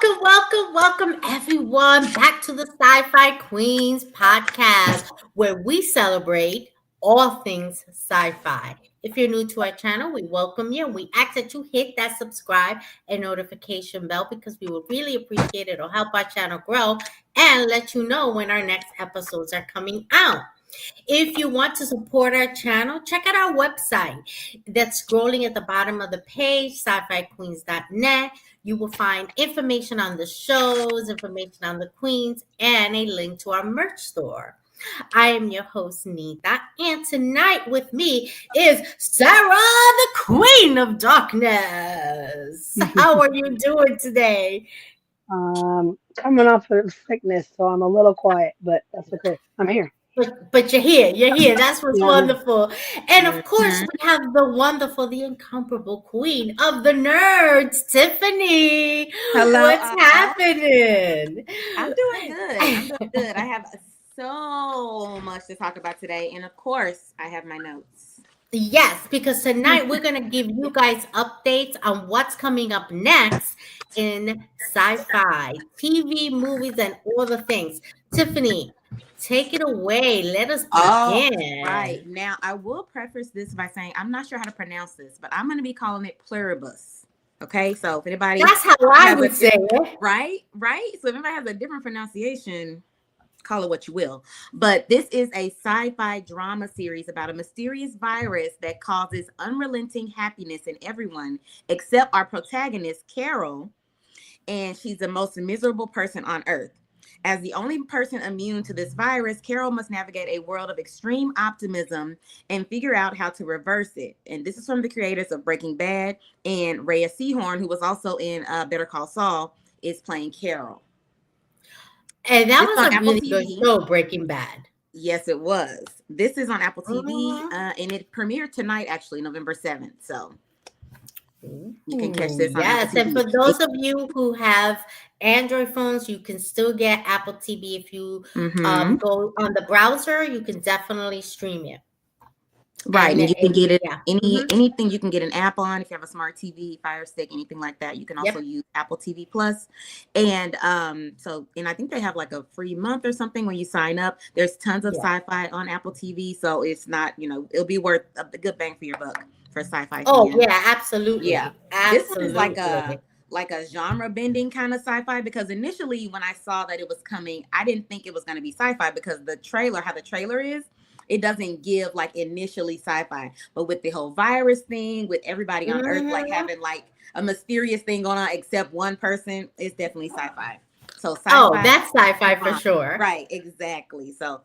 Welcome, everyone, back to the Sci-Fi Queens podcast, where we celebrate all things sci-fi. If you're new to our channel, we welcome you and we ask that you hit that subscribe and notification bell because we would really appreciate it. It'll help our channel grow and let you know when our next episodes are coming out. If you want to support our channel, check out our website that's scrolling at the bottom of the page, sci-fi-queens.net. You will find information on the shows, information on the queens, and a link to our merch store. I am your host, Nita, and tonight with me is Sarah, the Queen of Darkness. How are you doing today? Coming off of sickness, so I'm a little quiet, but that's okay. I'm here. But you're here. You're here. That's what's Yeah, wonderful. And of course, Mhm. we have the wonderful, the incomparable queen of the nerds, Tiffany. Hello, What's happening? I'm doing good. I'm doing good. I have so much to talk about today, and of course, I have my notes. Yes, because tonight we're going to give you guys updates on what's coming up next in sci-fi, TV, movies, and all the things. Tiffany, take it away. Let us Oh, begin. right. Now, I will preface this by saying I'm not sure how to pronounce this, but I'm going to be calling it pluribus. Okay, so if anybody That's how I has would say it. right. So if anybody has a different pronunciation, call it what you will. But this is a sci-fi drama series about a mysterious virus that causes unrelenting happiness in everyone except our protagonist, Carol, and she's the most miserable person on Earth. As the only person immune to this virus, Carol must navigate a world of extreme optimism and figure out how to reverse it. And this is from the creators of Breaking Bad, and Rhea Seehorn, who was also in Better Call Saul, is playing Carol. And that This is was on a Apple really good TV. show, Breaking Bad. Yes, it was. This is on Apple TV, Mhm. and it premiered tonight, actually, November 7th. So you can catch Ooh, this on yes, Apple and for TV. those of you who have Android phones, you can still get Apple TV. If you Mm-hmm. go on the browser, you can definitely stream it. Right, and you can get it Yeah, anything you can get an app on if you have a smart TV, Fire Stick, anything like that. You can also yep, use Apple TV Plus, and and I think they have like a free month or something when you sign up. There's tons of yeah. sci-fi on Apple TV, so it's not it'll be worth a good bang for your buck for sci-fi Oh, fans. yeah, Yeah, absolutely, this one is like absolutely. a genre bending kind of sci-fi because initially when I saw that it was coming, I didn't think it was going to be sci-fi because how the trailer is, it doesn't give like initially sci-fi. But with the whole virus thing, with everybody on Earth like Mhm. having like a mysterious thing going on except one person, it's definitely sci-fi. So Oh, sci-fi that's sci-fi for drama, sure. right? Exactly. So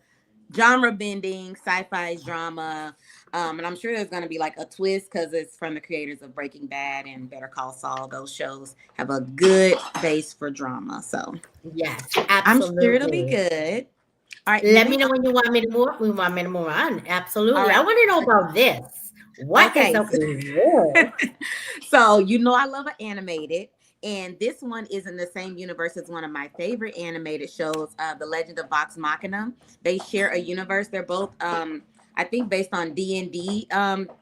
genre bending, sci-fi drama. And I'm sure there's going to be like a twist because it's from the creators of Breaking Bad and Better Call Saul. Those shows have a good base for drama. So Yes, I'm sure it'll be absolutely. good. All right, Let moving me know on. when you want me to move. We want me to move on. All Absolutely. I right. want to know about this. What is Okay. up with this? So, I love an animated. And this one is in the same universe as one of my favorite animated shows, The Legend of Vox Machina. They share a universe. They're both, I think, based on D&D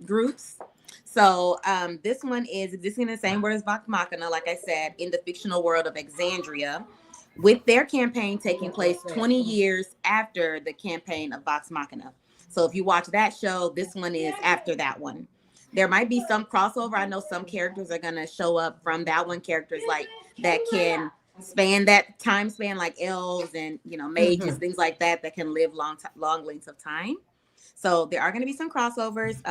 groups. So this one is existing in the same world as Vox Machina, like I said, in the fictional world of Exandria, with their campaign taking place 20 years after the campaign of Vox Machina. So if you watch that show, this one is after that one. There might be some crossover. I know some characters are gonna show up from that one. Characters like that can span that time span, like elves and mages, Mhm. things like that, that can live long lengths of time. So there are going to be some crossovers.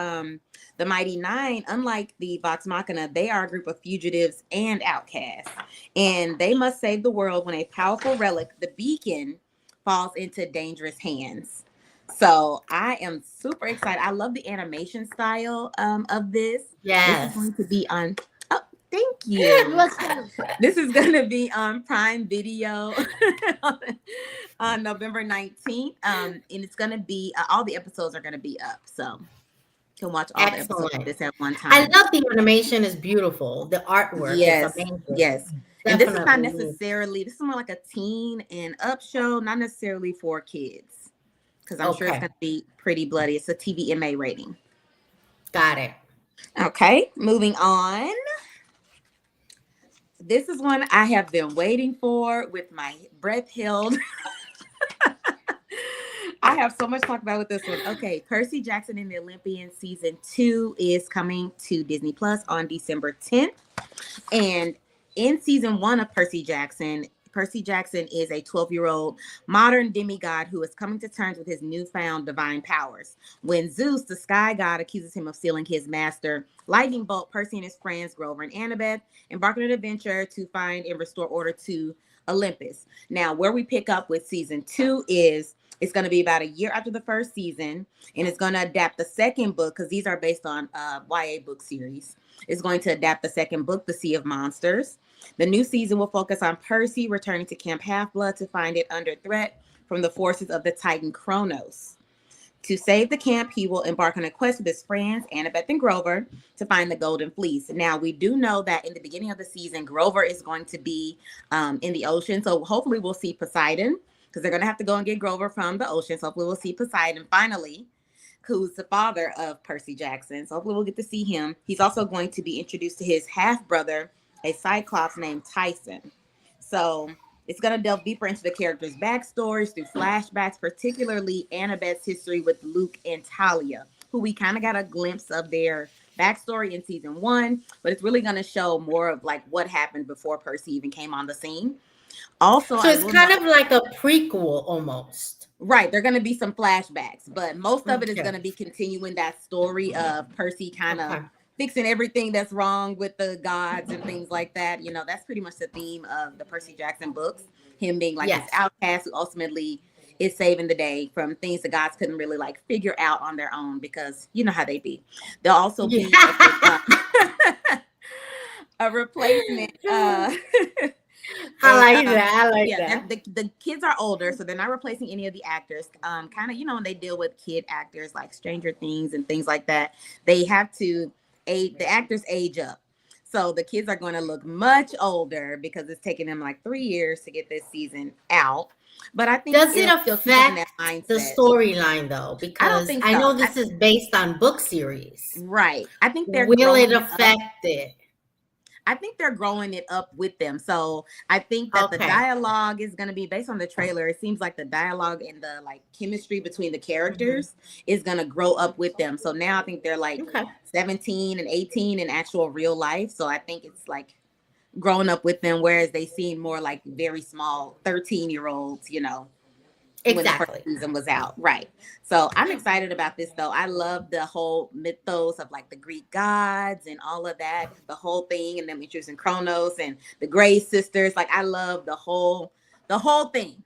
The Mighty Nine, unlike the Vox Machina, they are a group of fugitives and outcasts, and they must save the world when a powerful relic, the Beacon, falls into dangerous hands. So I am super excited. I love the animation style of this. This is Yes. going to be on. Oh, thank you. Let's go. This is going to be on Prime Video on November 19th. And it's going to be, all the episodes are going to be up. So you can watch all the episodes of Excellent. this at one I time. love the animation is beautiful. The artwork is Yes, amazing. yes. And this is not Definitely. necessarily, this is more like a teen and up show, not necessarily for kids. Because I'm sure it's Okay. going to be pretty bloody. It's a TVMA rating. Got it. Okay, moving on. This is one I have been waiting for with my breath held. I have so much to talk about with this one. Okay, Percy Jackson and the Olympians season 2 is coming to Disney Plus on December 10th. And in season 1 of Percy Jackson is a 12-year-old modern demigod who is coming to terms with his newfound divine powers. When Zeus, the sky god, accuses him of stealing his master lightning bolt, Percy and his friends Grover and Annabeth embark on an adventure to find and restore order to Olympus. Now, where we pick up with season 2 is it's going to be about a year after the first season, and it's going to adapt the second book because these are based on YA book series. It's going to adapt the second book, The Sea of Monsters. The new season will focus on Percy returning to Camp Half-Blood to find it under threat from the forces of the Titan Kronos. To save the camp, he will embark on a quest with his friends, Annabeth and Grover, to find the Golden Fleece. Now, we do know that in the beginning of the season, Grover is going to be in the ocean. So hopefully we'll see Poseidon, because they're going to have to go and get Grover from the ocean. So hopefully we'll see Poseidon finally, who's the father of Percy Jackson. So hopefully we'll get to see him. He's also going to be introduced to his half-brother, a Cyclops named Tyson. So it's going to delve deeper into the characters' backstories through flashbacks, particularly Annabeth's history with Luke and Talia, who we kind of got a glimpse of their backstory in season 1, but it's really going to show more of like what happened before Percy even came on the scene. Also, So it's kind of like a prequel almost. Right. There are going to be some flashbacks, but most of it is going to be continuing that story of Percy kind of fixing everything that's wrong with the gods and things like that. You know, that's pretty much the theme of the Percy Jackson books. Him being like this outcast who ultimately is saving the day from things the gods couldn't really like figure out on their own, because you know how they be. They'll also be a replacement. I like that. The kids are older, so they're not replacing any of the actors. Kind of, you know, when they deal with kid actors like Stranger Things and things like that, they have to the actors age up. So the kids are going to look much older because it's taking them like 3 years to get this season out. But I think does it affect the storyline though? Because I know this is based on book series. Right. I think will it affect it? I think they're growing it up with them. So I think that the dialogue is going to be based on the trailer. It seems like the dialogue and the like chemistry between the characters is going to grow up with them. So now I think they're like 17 and 18 in actual real life. So I think it's like growing up with them, whereas they seem more like very small 13-year-olds, you know. When the first season was out. Right. So I'm excited about this though. I love the whole mythos of like the Greek gods and all of that, the whole thing, and them introducing Kronos and the Grey sisters. Like I love the whole thing.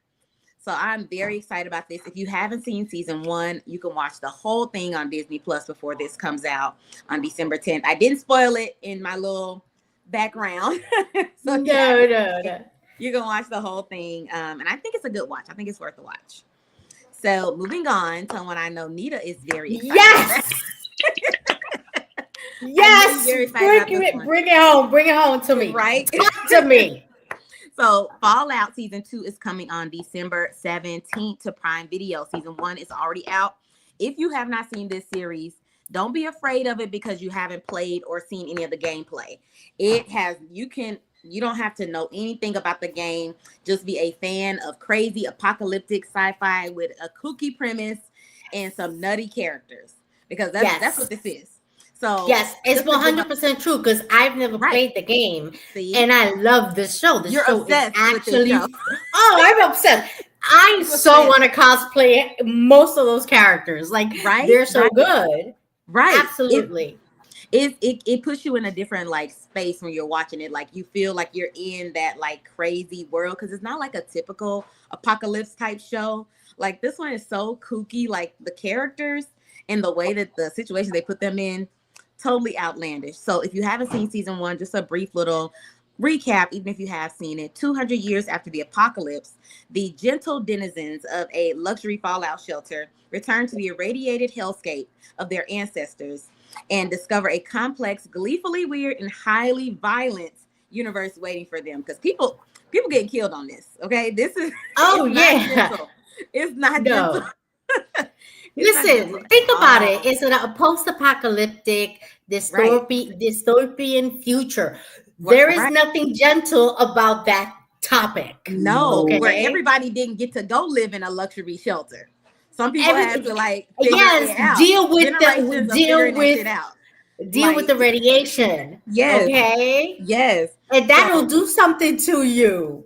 So I'm very excited about this. If you haven't seen season 1, you can watch the whole thing on Disney Plus before this comes out on December 10th. I didn't spoil it in my little background. So no. You can watch the whole thing. And I think it's a good watch. I think it's worth a watch. So moving on to one I know Nita is very excited about. Yes. Bring it home to me. Right? Talk to me. So Fallout season 2 is coming on December 17th to Prime Video. Season 1 is already out. If you have not seen this series, don't be afraid of it because you haven't played or seen any of the gameplay. You don't have to know anything about the game. Just be a fan of crazy apocalyptic sci-fi with a kooky premise and some nutty characters, because that's what this is. So yes, it's 100% true because I've never played the game. See? And I love this show. This You're show obsessed is actually with this show. I'm obsessed. I so want to cosplay most of those characters. Like they're so good. Right. Absolutely. It puts you in a different like space when you're watching it. Like you feel like you're in that like crazy world, because it's not like a typical apocalypse type show. Like this one is so kooky, like the characters and the way that the situation they put them in, totally outlandish. So if you haven't seen season 1, just a brief little recap, even if you have seen it. 200 years after the apocalypse, the gentle denizens of a luxury fallout shelter return to the irradiated hellscape of their ancestors and discover a complex, gleefully weird, and highly violent universe waiting for them. Because people get killed on this. Okay, this is it's not gentle. Listen, think about it. It's a post-apocalyptic dystopian future. There is Right. nothing gentle about that topic. No, where Okay. everybody didn't get to go live in a luxury shelter. Some people Every had to like figure yes, it out. deal with the Generations of figuring that shit out. deal with Like, the radiation. yes, Okay. yes. And that'll So do something to you.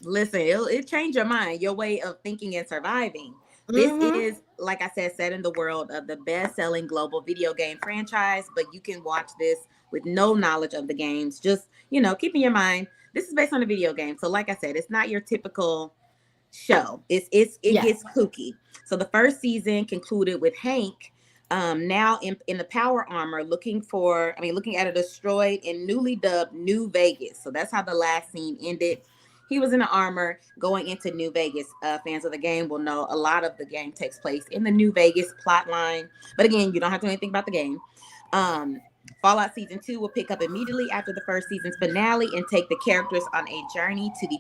listen, it change your mind, your way of thinking and surviving. This Mm-hmm. is, like I said, set in the world of the best-selling global video game franchise, but you can watch this with no knowledge of the games. Just, keep in your mind, this is based on a video game. So like I said, it's not your typical show. It Yes. gets kooky. So the first season concluded with Hank now in the power armor looking at a destroyed and newly dubbed New Vegas. So that's how the last scene ended. He was in the armor going into New Vegas. Fans of the game will know a lot of the game takes place in the New Vegas plot line. But again, you don't have to know anything about the game. Fallout Season 2 will pick up immediately after the first season's finale and take the characters on a journey to the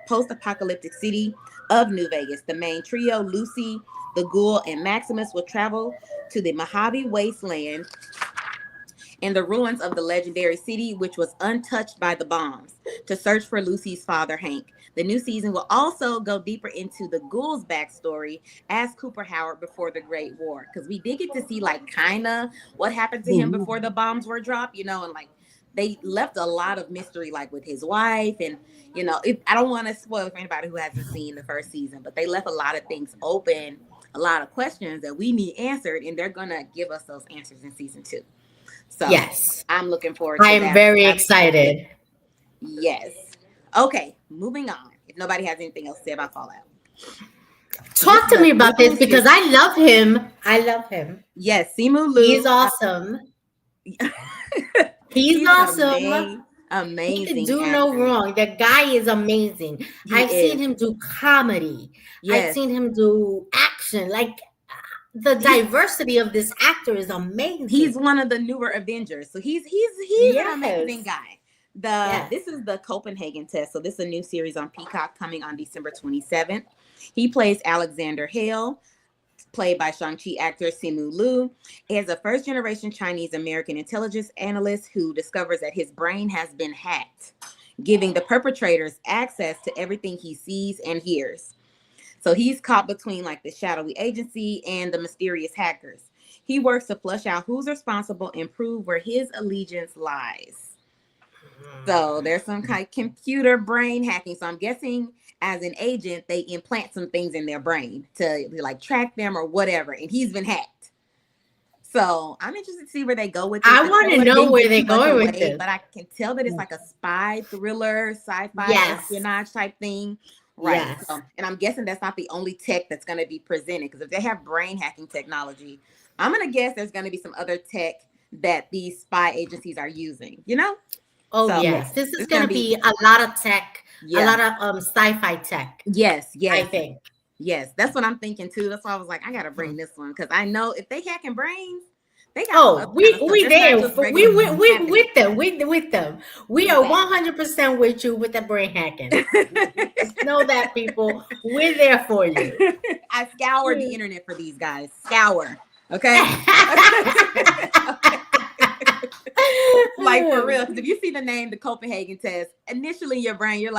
post-apocalyptic city of New Vegas. The main trio, Lucy, the Ghoul, and Maximus, will travel to the Mojave Wasteland and the ruins of the legendary city, which was untouched by the bombs, to search for Lucy's father, Hank. The new season will also go deeper into the Ghoul's backstory as Cooper Howard before the Great War, because we did get to see kind of what happened to him before the bombs were dropped, and they left a lot of mystery, with his wife, and I don't want to spoil for anybody who hasn't seen the first season, but they left a lot of things open, a lot of questions that we need answered, and they're gonna give us those answers in season 2. So Yes. I'm looking forward to I that. am very excited. Yes. Okay, moving on. If nobody has anything else to say about Fallout. Talk to me about this because I love him. I love him. Yes, Simu Liu. He's awesome. He's awesome. Amazing. He can do no wrong. The guy is amazing. I've seen him do comedy. Yes. I've seen him do action. The diversity of this actor is amazing. He's one of the newer Avengers. So he's an amazing guy. This is the Copenhagen test. So this is a new series on Peacock coming on December 27th. He plays Alexander Hale, played by Shang-Chi actor Simu Liu. He is a first-generation Chinese-American intelligence analyst who discovers that his brain has been hacked, giving the perpetrators access to everything he sees and hears. So he's caught between the shadowy agency and the mysterious hackers. He works to flush out who's responsible and prove where his allegiance lies. So there's some kind of computer brain hacking. So I'm guessing as an agent, they implant some things in their brain to track them or whatever. And he's been hacked. So I'm interested to see where they go with it. I want to know where they're going with it. But I can tell that it's a spy thriller, sci-fi espionage type thing. Right. Yes. And I'm guessing that's not the only tech that's going to be presented, because if they have brain hacking technology, I'm going to guess there's going to be some other tech that these spy agencies are using, Oh, so, yes. This is going to be a lot of tech, a lot of sci-fi tech. Yes. I think. Yes. That's what I'm thinking too. That's why I was I got to bring this one, because I know if they hacking brains, they got we there. We with them. With them. We are 100% with you with the brain hacking. Just know that, people. We're there for you. I scoured the internet for these guys. Scour. Okay. For real. Because if you see the name, the Copenhagen test, initially in your brain, you're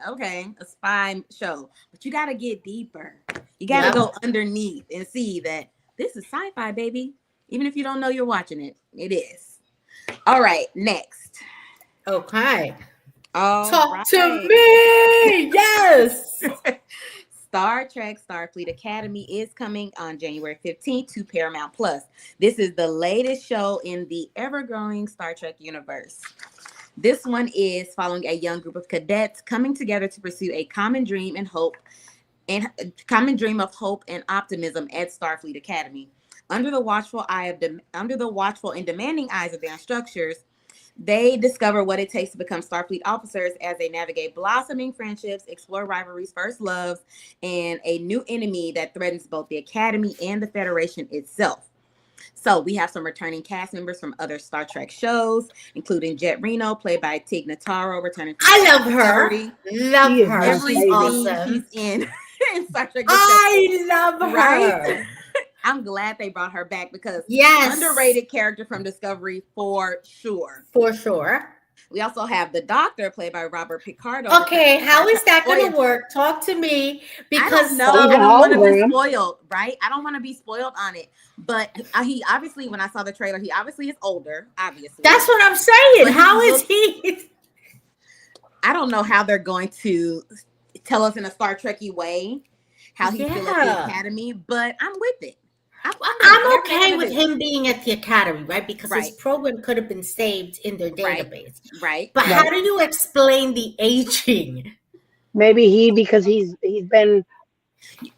okay, a spy show. But you got to get deeper. You got to go underneath and see that this is sci-fi, baby. Even if you don't know you're watching it, it is. All right, next. Okay. Talk to me. Yes. Star Trek Starfleet Academy is coming on January 15th to Paramount Plus. This is the latest show in the ever-growing Star Trek universe. This one is following a young group of cadets coming together to pursue a common dream of hope and optimism at Starfleet Academy. Under the watchful and demanding eyes of their instructors, they discover what it takes to become Starfleet officers as they navigate blossoming friendships, explore rivalries, first loves, and a new enemy that threatens both the Academy and the Federation itself. So we have some returning cast members from other Star Trek shows, including Jet Reno, played by Tig Notaro, returning. I love her. Love her. Everything awesome. She's in Star Trek. I love her. Right? I'm glad they brought her back, because underrated character from Discovery for sure. For sure. We also have the Doctor, played by Robert Picardo. Okay, how is that going to work? Talk to me, I because don't know. I don't want to be spoiled, right? I don't want to be spoiled on it. But he obviously, when I saw the trailer, he obviously is older. Obviously, that's what I'm saying. But How is he? I don't know how they're going to tell us in a Star Trek-y way how he's still at the Academy, but I'm with it. I'm okay with him being at the Academy, right? Because his program could have been saved in their database. Right. But how do you explain the aging? Maybe because he's been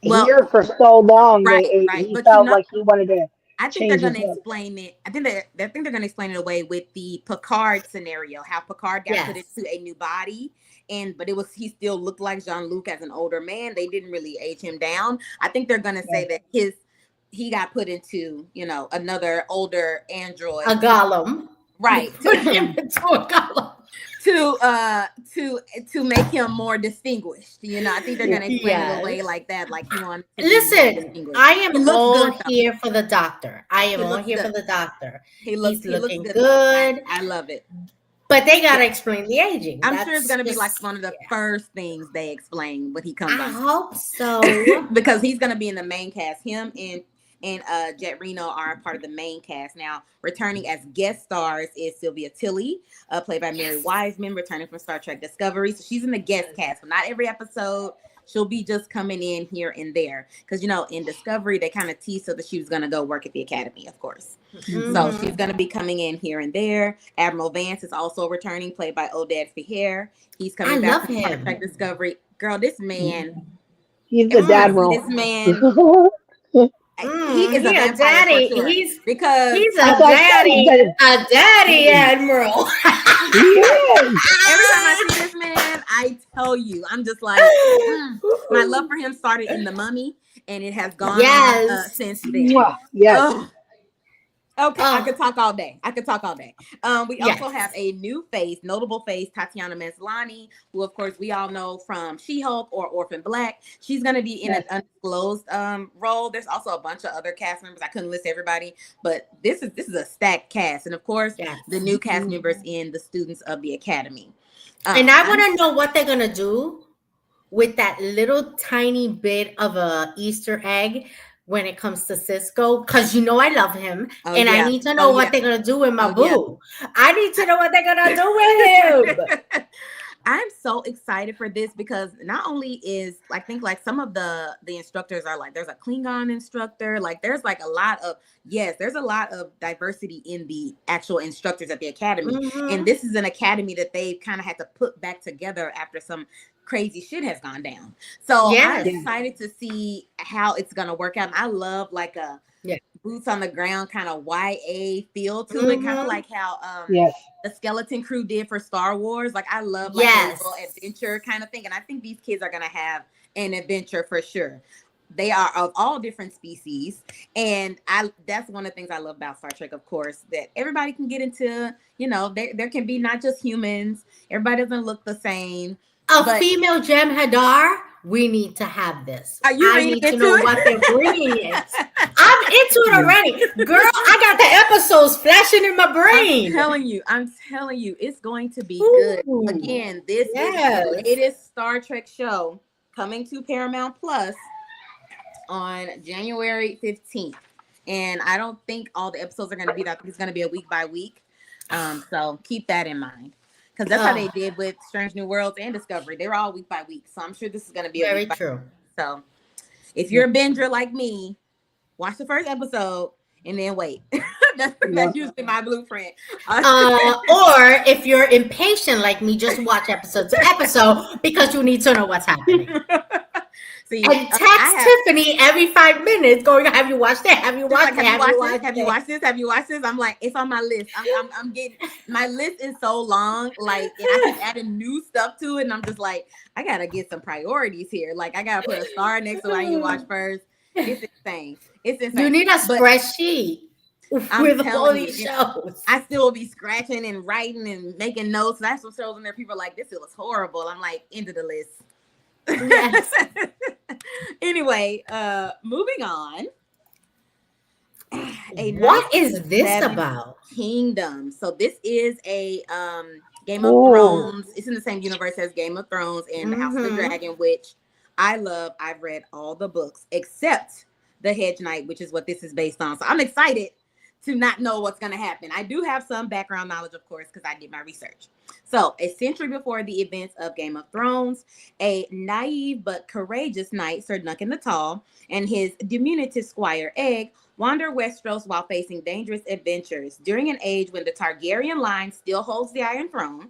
here for so long. He but felt like he wanted to. I think they're going to explain it. I think they're going to explain it away with the Picard scenario, how Picard got put into a new body. But he still looked like Jean-Luc as an older man. They didn't really age him down. I think they're going to say that he got put into, another older android. A golem. Right. Put him into a golem. To make him more distinguished. I think they're gonna explain it away like that. Like he wants to listen, I am all here for the Doctor. I am all here for the Doctor. He's looking good. I love it. But they gotta explain the aging. I'm sure it's gonna be like one of the first things they explain when he comes I on. hope so. Because he's gonna be in the main cast. Him and Jet Reno are part of the main cast. Now, returning as guest stars is Sylvia Tilly, played by Mary Wiseman, returning from Star Trek Discovery. So she's in the guest cast, but not every episode. She'll be just coming in here and there. Because, in Discovery, they kind of teased her that she was going to go work at the Academy, of course. Mm-hmm. So she's going to be coming in here and there. Admiral Vance is also returning, played by Oded Feher. He's coming back from Star Trek Discovery. Girl, this man. He's the Admiral. This man. He is a daddy. Sure. He's a daddy admiral. Every time I see this man, I tell you, I'm just like, my love for him started in The Mummy, and it has gone on, since then. Yes. Oh. Okay, I could talk all day. We also have a new face, notable face, Tatiana Maslany, who, of course, we all know from She-Hulk or Orphan Black. She's going to be in an undisclosed role. There's also a bunch of other cast members. I couldn't list everybody, but this is a stacked cast. And, of course, the new cast members in the Students of the Academy. And I want to know what they're going to do with that little tiny bit of a Easter egg when it comes to Cisco, because I love him, I need to know what they're gonna do with my boo. I need to know what they're gonna do with him. I'm so excited for this because not only is I think some of the instructors are there's a Klingon instructor, there's a lot of diversity in the actual instructors at the Academy, and this is an academy that they've kind of had to put back together after some crazy shit has gone down. So I'm excited to see how it's gonna work out. And I love a boots on the ground kind of YA feel to it, kind of like how the Skeleton Crew did for Star Wars. I love a little adventure kind of thing, and I think these kids are gonna have an adventure for sure. They are of all different species, and that's one of the things I love about Star Trek, of course, that everybody can get into. There can be not just humans. Everybody doesn't look the same. Female Jem'Hadar, we need to have this. I need to know what they're bringing in. I'm into it already. Girl, I got the episodes flashing in my brain. I'm telling you, it's going to be good. Again, this is the latest Star Trek show coming to Paramount Plus on January 15th. And I don't think all the episodes are going to be that. It's going to be a week by week. So keep that in mind. Because that's how they did with Strange New Worlds and Discovery. They were all week by week. So I'm sure this is going to be very true. So if you're a binger like me, watch the first episode and then wait. that's usually my blueprint. Or if you're impatient like me, just watch episode to episode because you need to know what's happening. And text Tiffany every 5 minutes going, have you watched it? Have you watched it? Have you watched this? Have you watched this? I'm like, it's on my list. I'm getting, my list is so long, and I keep adding new stuff to it, and I'm just like, I got to get some priorities here. I got to put a star next to what I need to watch first. It's insane. You need a spreadsheet with all these shows. I still will be scratching and writing and making notes. That's some shows in there. People are like, this was horrible. I'm like, into the list. Yes. Anyway, moving on. What is this about? Kingdom. So this is Game of Oh, Thrones. It's in the same universe as Game of Thrones and the House of the Mm-hmm. Dragon, which I love. I've read all the books except the Hedge Knight, which is what this is based on. So I'm excited to not know what's going to happen. I do have some background knowledge, of course, because I did my research. So, a century before the events of Game of Thrones, a naive but courageous knight, Sir Duncan the Tall, and his diminutive squire Egg wander Westeros while facing dangerous adventures. During an age when the Targaryen line still holds the Iron Throne,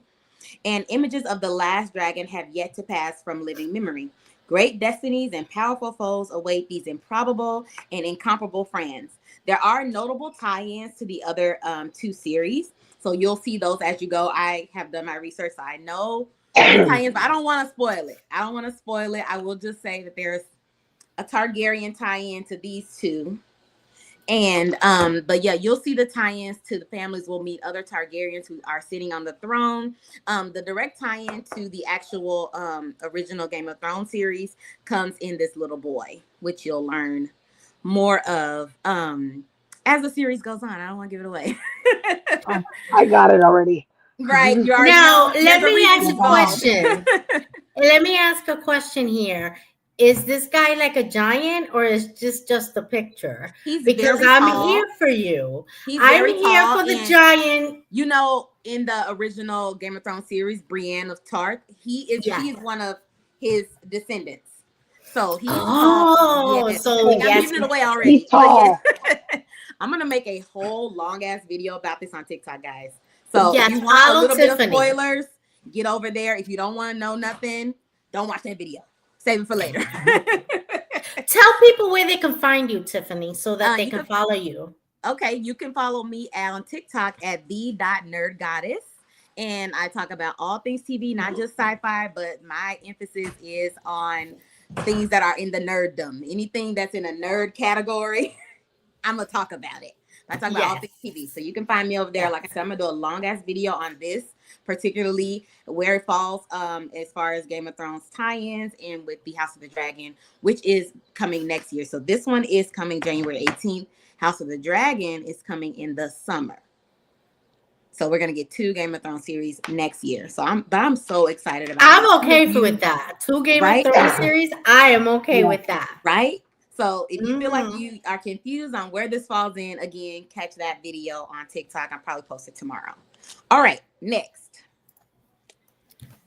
and images of the last dragon have yet to pass from living memory. Great destinies and powerful foes await these improbable and incomparable friends. There are notable tie-ins to the other two series, so you'll see those as you go. I have done my research, so I know the tie-ins, but I don't want to spoil it. I will just say that there's a Targaryen tie-in to these two. And but yeah, you'll see the tie-ins to the families will meet other Targaryens who are sitting on the throne. The direct tie-in to the actual original Game of Thrones series comes in this little boy, which you'll learn more of as the series goes on. I don't want to give it away. I got it already. Right, you already Now, know let there's a me reason ask a involved. question. Let me ask a question here. Is this guy like a giant or is this just a picture? He's Because very I'm tall. here for you. He's I'm very here tall, for the and giant. you know, in the original Game of Thrones series, Brienne of Tarth, she Yes. is one of his descendants. So he's tall. Oh, Yes. so See, I'm yes. giving it away already. He's But yes. tall. I'm gonna make a whole long ass video about this on TikTok, guys. So if Yes, you want a follow little bit of Tiffany. spoilers, get over there. If you don't want to know nothing, don't watch that video. Save it for later. Tell people where they can find you, Tiffany, so that they You can can follow you. Okay, you can follow me on TikTok at the.nerdgoddess. And I talk about all things TV, not just sci-fi, but my emphasis is on things that are in the nerddom. Anything that's in a nerd category, I'm going to talk about it. I talk about all Yes. things TV. So you can find me over there. Yes. Like I said, I'm going to do a long ass video on this, particularly where it falls as far as Game of Thrones tie-ins and with the House of the Dragon, which is coming next year. So this one is coming January 18th. House of the Dragon is coming in the summer. So we're gonna get 2 Game of Thrones series next year. So I'm so excited about I'm this. okay with that. 2 Game Right? of Thrones series, I am okay Yeah. with that. Right? So if you feel like Mhm. you are confused on where this falls in, again, catch that video on TikTok. I'll probably post it tomorrow. All right, next.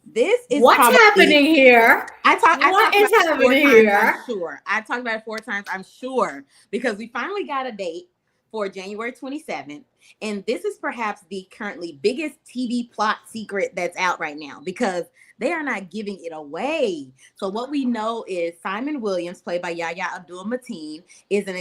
This is What's probably happening here? I talked What is about it 4 happening times, here? I'm sure. I talked about it 4 times, I'm sure, because we finally got a date for January 27th. And this is perhaps the currently biggest TV plot secret that's out right now because they are not giving it away. So what we know is Simon Williams, played by Yahya Abdul-Mateen, is an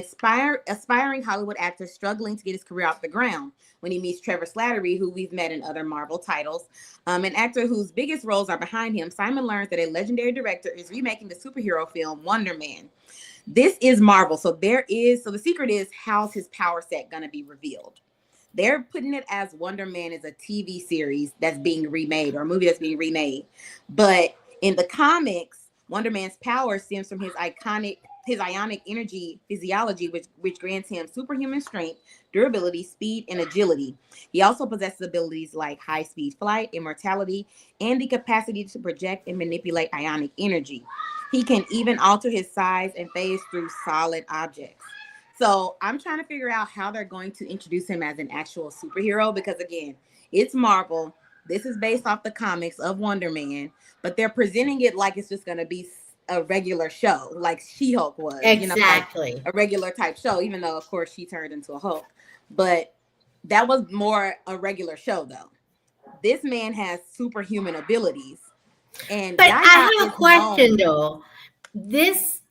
aspiring Hollywood actor struggling to get his career off the ground. When he meets Trevor Slattery, who we've met in other Marvel titles, an actor whose biggest roles are behind him, Simon learns that a legendary director is remaking the superhero film Wonder Man. This is Marvel. So the secret is, how's his power set going to be revealed? They're putting it as Wonder Man is a TV series that's being remade or a movie that's being remade. But in the comics, Wonder Man's power stems from his ionic energy physiology, which grants him superhuman strength, durability, speed, and agility. He also possesses abilities like high-speed flight, immortality, and the capacity to project and manipulate ionic energy. He can even alter his size and phase through solid objects. So I'm trying to figure out how they're going to introduce him as an actual superhero because, again, it's Marvel. This is based off the comics of Wonder Man, but they're presenting it like it's just going to be a regular show, like She-Hulk was, Exactly. like a regular type show, even though, of course, she turned into a Hulk. But that was more a regular show, though. This man has superhuman abilities. And But Yaya I have a is question known. though. This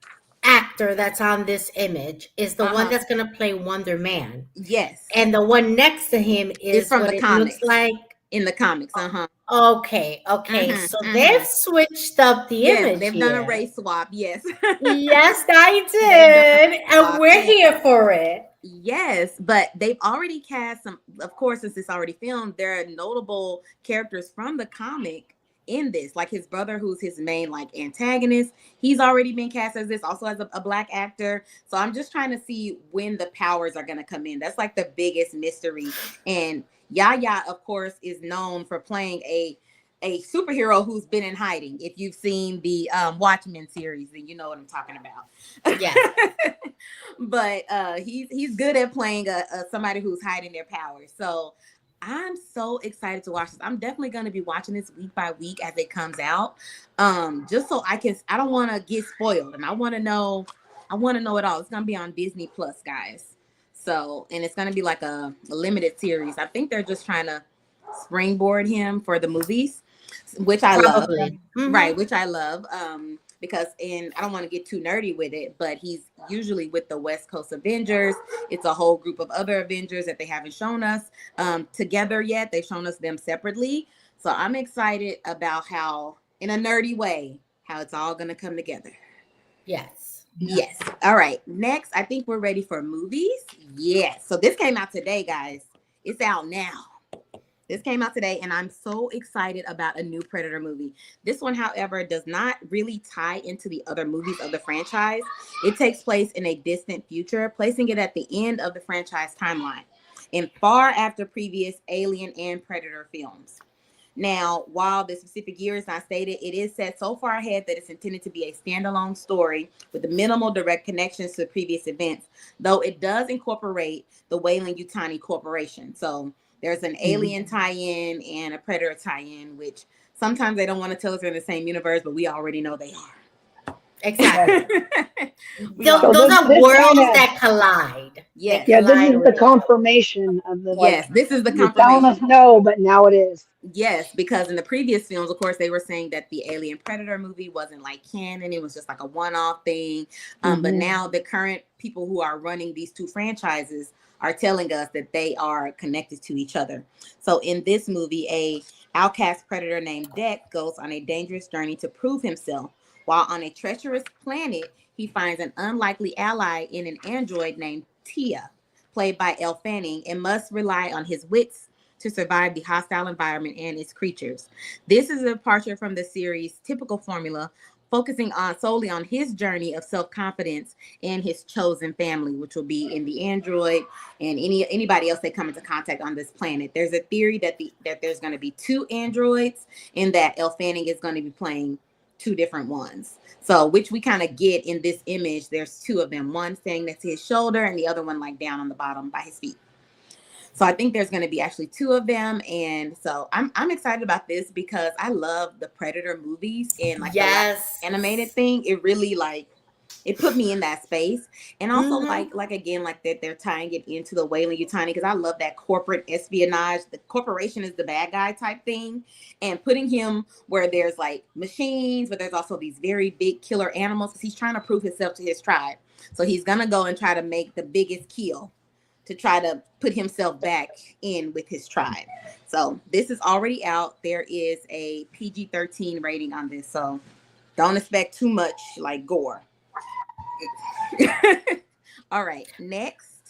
actor that's on this image is the one that's going to play Wonder Man. Yes. And the one next to him is from what the it comics. looks like. In the comics, Okay. So they've switched up the image. They've done a race swap. Yes. Yes, I did. And we're here for it. Yes, but they've already cast some, of course, since it's already filmed, there are notable characters from the comic in this, like his brother, who's his main antagonist. He's already been cast as this, also as a black actor. So I'm just trying to see when the powers are going to come in. That's like the biggest mystery. And Yaya, of course, is known for playing a superhero who's been in hiding. If you've seen the Watchmen series, then you know what I'm talking about. Yes. But he's good at playing a somebody who's hiding their powers. So I'm so excited to watch this. I'm definitely going to be watching this week by week as it comes out. Just so I don't want to get spoiled, and I want to know it all. It's going to be on Disney Plus, guys. So, and it's going to be like a limited series. I think they're just trying to springboard him for the movies, which I love. Probably. Right, which I love. Because, and I don't want to get too nerdy with it, but he's usually with the West Coast Avengers. It's a whole group of other Avengers that they haven't shown us together yet. They've shown us them separately. So I'm excited about how, in a nerdy way, how it's all going to come together. Yes. Yes. All right. Next, I think we're ready for movies. Yes. So this came out today, guys. It's out now. This came out today, and I'm so excited about a new Predator movie. This one, however, does not really tie into the other movies of the franchise. It takes place in a distant future, placing it at the end of the franchise timeline and far after previous Alien and Predator films. Now, while the specific year is not stated, it is set so far ahead that it's intended to be a standalone story with minimal direct connections to previous events, though it does incorporate the Weyland-Yutani Corporation. So there's an Alien tie-in and a Predator tie-in, which sometimes they don't want to tell us they're in the same universe, but we already know they are. Exactly. So those are worlds that collide. Yes. Yeah, this is the confirmation of the Yes, this is the you're confirmation. telling us no, but now it is. Yes, because in the previous films, of course, they were saying that the Alien Predator movie wasn't like canon. It was just like a one-off thing. But now the current people who are running these two franchises are telling us that they are connected to each other. So in this movie, a outcast predator named Deck goes on a dangerous journey to prove himself. While on a treacherous planet, he finds an unlikely ally in an android named Tia, played by Elle Fanning, and must rely on his wits to survive the hostile environment and its creatures. This is a departure from the series' typical formula, focusing solely on his journey of self-confidence and his chosen family, which will be in the android and anybody else they come into contact on this planet. There's a theory that there's going to be two androids, and that Elle Fanning is going to be playing two different ones. So, which we kind of get in this image. There's two of them, one staying next to his shoulder and the other one like down on the bottom by his feet. So I think there's going to be actually two of them. And so I'm excited about this because I love the Predator movies, and like the animated thing. It really it put me in that space. And also like again, like that they're tying it into the Weyland-Yutani, because I love that corporate espionage. The corporation is the bad guy type thing, and putting him where there's like machines, but there's also these very big killer animals, because he's trying to prove himself to his tribe. So he's going to go and try to make the biggest kill to try to put himself back in with his tribe. So this is already out. There is a PG-13 rating on this, so don't expect too much like gore. All right, next.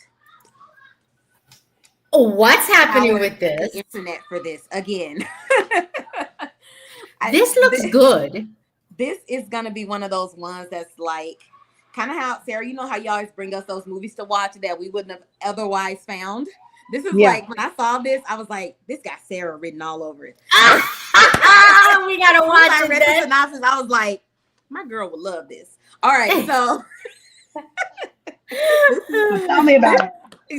What's happening with this? The internet for this again. This looks good. This is gonna be one of those ones that's like kind of how, Sarah, you know how you always bring us those movies to watch that we wouldn't have otherwise found. This is like, when I saw this, I was like, this got Sarah written all over it. We gotta watch it. I read the synopsis, I was like, my girl would love this. All right, so tell me about it.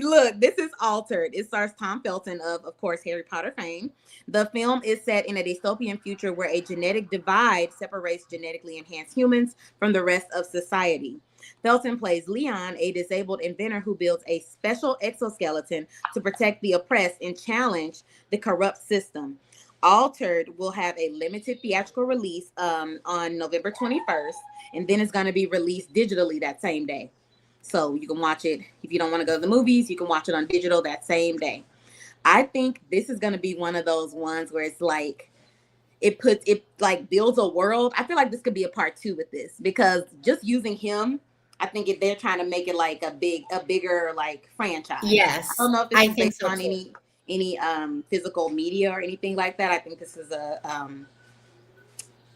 Look, this is Altered. It stars Tom Felton of course, Harry Potter fame. The film is set in a dystopian future where a genetic divide separates genetically enhanced humans from the rest of society. Felton plays Leon, a disabled inventor who builds a special exoskeleton to protect the oppressed and challenge the corrupt system. Altered will have a limited theatrical release on November 21st, and then it's going to be released digitally that same day. So you can watch it. If you don't want to go to the movies, you can watch it on digital that same day. I think this is going to be one of those ones where it's like, it builds a world. I feel like this could be a part 2 with this, because just using him, I think if they're trying to make it like a bigger like franchise. Yes. I don't know if this is based so on any physical media or anything like that. I think this is a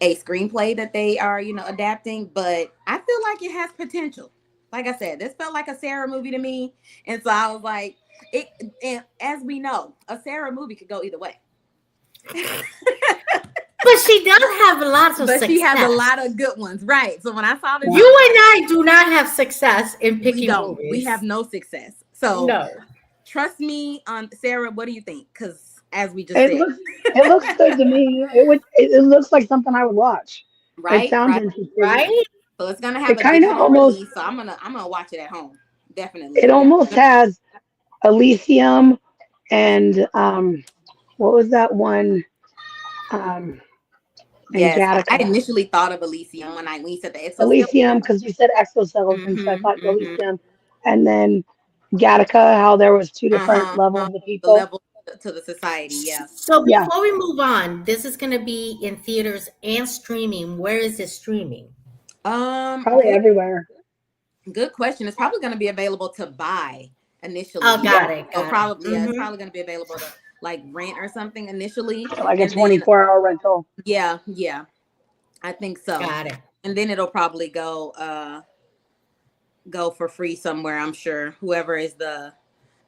screenplay that they are, adapting, but I feel like it has potential. Like I said, this felt like a Sarah movie to me. And so I was like, And as we know, a Sarah movie could go either way. But she does have lots of But success. she has a lot of good ones, right? So when I saw this, You and I do not have success in picking we don't. movies. We have no success. So no. trust me on Sarah. What do you think? Because as we just It said, looks good to me. It looks like something I would watch. It right, sounds right. interesting. Right? So it's gonna have It a kind of digital almost release. So I'm gonna watch it at home. it Definitely. almost has Elysium and what was that one? And Yes, I Gattaca. initially thought of Elysium when you said the Elysium, exoskeleton. because you said exoskeleton, so I thought Mm-hmm. Elysium. And then Gattaca, how there was two different Uh-huh. levels of The people. level to the society. Yeah. So Yeah, before we move on, this is going to be in theaters and streaming. Where is it streaming? probably Good everywhere. good question. It's probably going to be available to buy Oh, initially. Yeah, got it. So Got it. probably it's Mm-hmm. probably going to be available to like rent or something initially, like a and then 24-hour rental. yeah, I think so. Got it. And then it'll probably go for free somewhere. I'm sure whoever is the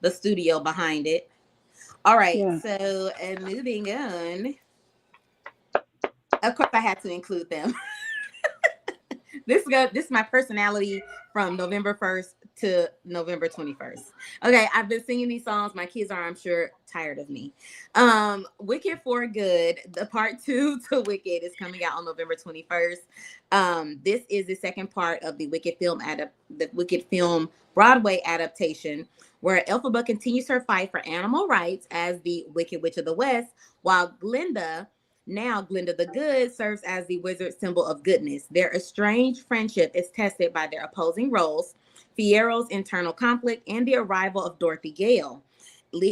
studio behind it. All right, Yeah. so moving on. Of course, I had to include them. This is my personality from November 1st to November 21st. Okay, I've been singing these songs. My kids are, I'm sure, tired of me. Wicked for Good, the part 2 to Wicked is coming out on November 21st. This is the second part of the Wicked film Broadway adaptation, where Elphaba continues her fight for animal rights as the Wicked Witch of the West, while Glinda the Good serves as the wizard symbol of goodness. Their estranged friendship is tested by their opposing roles, Fiero's internal conflict, and the arrival of Dorothy Gale,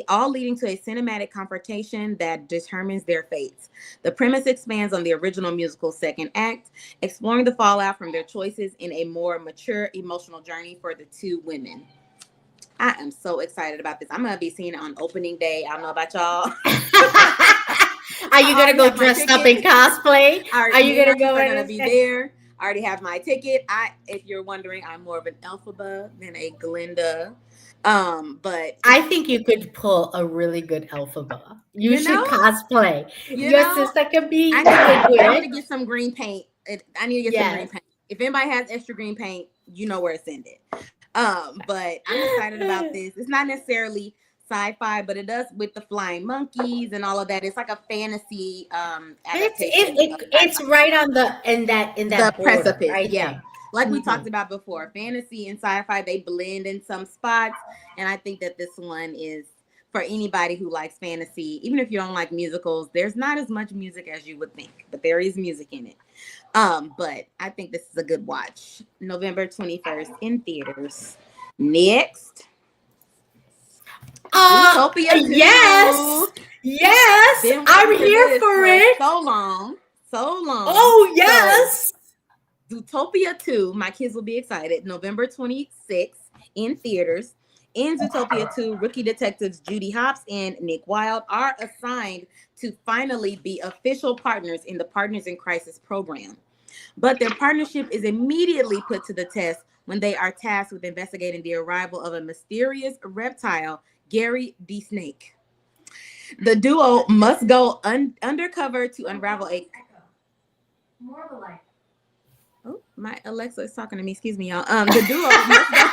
all leading to a cinematic confrontation that determines their fates. The premise expands on the original musical's second act, exploring the fallout from their choices in a more mature emotional journey for the two women. I am so excited about this. I'm going to be seeing it on opening day. I don't know about y'all. Are you gonna go dressed up in cosplay? Are you gonna go? I'm gonna be there. I already have my ticket. If you're wondering, I'm more of an Elphaba than a Glinda. But I think you could pull a really good Elphaba. You you should know, cosplay. you Your know, sister can be I the need to witch. get some green paint. I need to get some green Yes. paint. If anybody has extra green paint, you know where to send it. But I'm excited about this. It's not necessarily sci-fi, but it does with the flying monkeys and all of that. It's like a fantasy adaptation. It's right on in The that border precipice, right yeah. there. Like we Mhm. talked about before, fantasy and sci-fi, they blend in some spots, and I think that this one is for anybody who likes fantasy. Even if you don't like musicals, there's not as much music as you would think, but there is music in it. But I think this is a good watch. November 21st in theaters. Next, Zootopia 2. Yes, I'm here for it. So long. Oh yes. So, Zootopia 2, my kids will be excited. November 26th in theaters. In Zootopia 2, rookie detectives Judy Hopps and Nick Wilde are assigned to finally be official partners in the Partners in Crisis program. But their partnership is immediately put to the test when they are tasked with investigating the arrival of a mysterious reptile, Gary the Snake. The duo must go undercover to unravel a... More of a light. Oh, my Alexa is talking to me. Excuse me, y'all. The duo must go...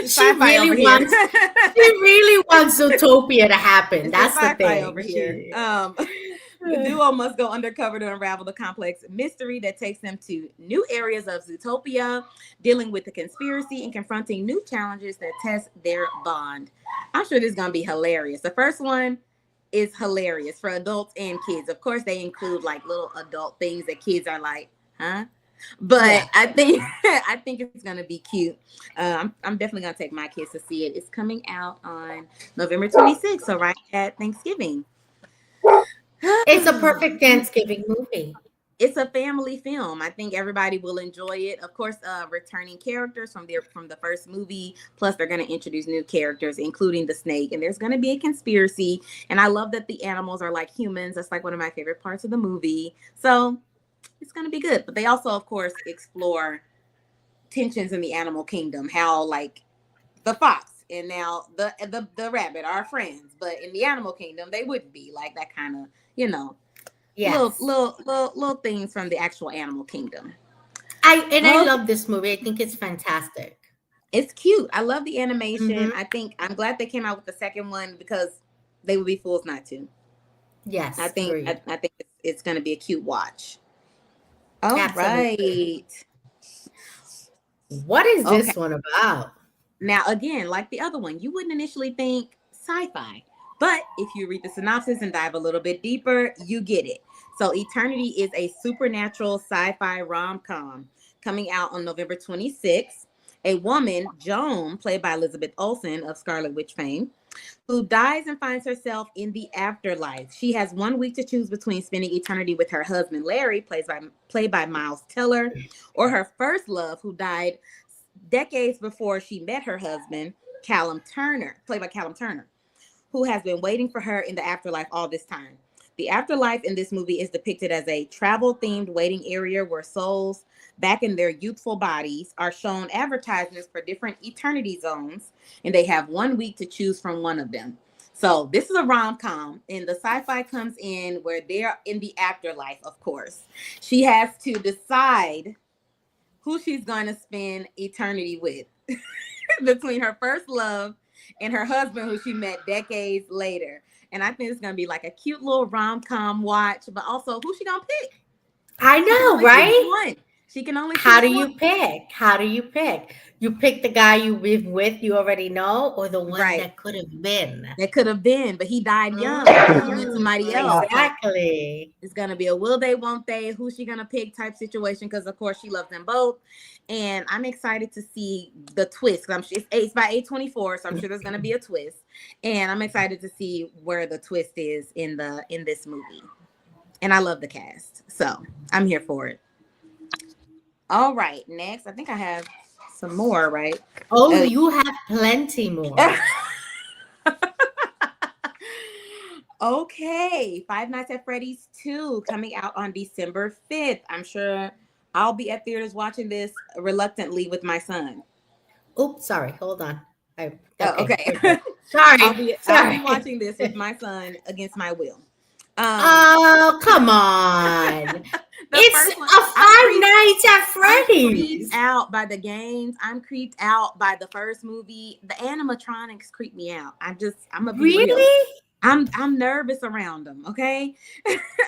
She really wants Zootopia to happen. That's the thing over here. The duo must go undercover to unravel the complex mystery that takes them to new areas of Zootopia, dealing with the conspiracy and confronting new challenges that test their bond. I'm sure this is going to be hilarious. The first one is hilarious for adults and kids. Of course, they include like little adult things that kids are like, huh? But yeah. I think it's gonna be cute. I'm definitely gonna take my kids to see it. It's coming out on November 26th, so right at Thanksgiving. It's a perfect Thanksgiving movie. It's a family film. I think everybody will enjoy it. Of course, returning characters from the first movie. Plus, they're going to introduce new characters, including the snake. And there's going to be a conspiracy. And I love that the animals are like humans. That's like one of my favorite parts of the movie. So it's going to be good. But they also, of course, explore tensions in the animal kingdom. How, like, the fox and now the rabbit are friends, but in the animal kingdom they wouldn't be, like that kind of, you know, Yes. little things from the actual animal kingdom. I Okay. love this movie. I think it's fantastic. It's cute. I love the animation. Hmm. I'm glad they came out with the second one because they would be fools not to. Yes, agreed. I think it's going to be a cute watch. All Absolutely. right. What is Okay. this one about? Now, again, like the other one, you wouldn't initially think sci-fi, but if you read the synopsis and dive a little bit deeper, you get it. So, Eternity is a supernatural sci-fi rom-com coming out on November 26th. A woman, Joan, played by Elizabeth Olsen of Scarlet Witch fame, who dies and finds herself in the afterlife. She has 1 week to choose between spending eternity with her husband Larry, played by Miles Teller, or her first love, who died decades before she met her husband, Callum Turner, played by Callum Turner, who has been waiting for her in the afterlife all this time. The afterlife in this movie is depicted as a travel-themed waiting area where souls back in their youthful bodies are shown advertisements for different eternity zones, and they have 1 week to choose from one of them. So this is a rom-com, and the sci-fi comes in where they're in the afterlife, of course. She has to decide who she's going to spend eternity with between her first love and her husband, who she met decades later. And I think it's going to be like a cute little rom-com watch, but also who she going to pick? I She can know, only choose right? one. She can only How choose do one. you pick? How do you pick? You pick the guy you've been with, you already know, or the one Right. that could have been. That could have been, but he died young. She met Mm, somebody else. Yeah. So exactly. it's going to be a will they, won't they, who's she going to pick type situation, because, of course, she loves them both. And I'm excited to see the twist. It's by A24, so I'm sure there's going to be a twist. And I'm excited to see where the twist is in this movie. And I love the cast. So I'm here for it. All right. Next, I think I have some more, right? Oh, you have plenty more. Okay, Five Nights at Freddy's 2 coming out on December 5th. I'm sure I'll be at theaters watching this reluctantly with my son. Oops, sorry. Hold on. Okay. We're good. Sorry. I'll be Sorry. watching this with my son against my will. Oh, come on. It's one, a Five Nights at I'm Freddy's. creeped out by the games. I'm creeped out by the first movie. The animatronics creep me out. I'm gonna be real. Really? I'm nervous around them. Okay,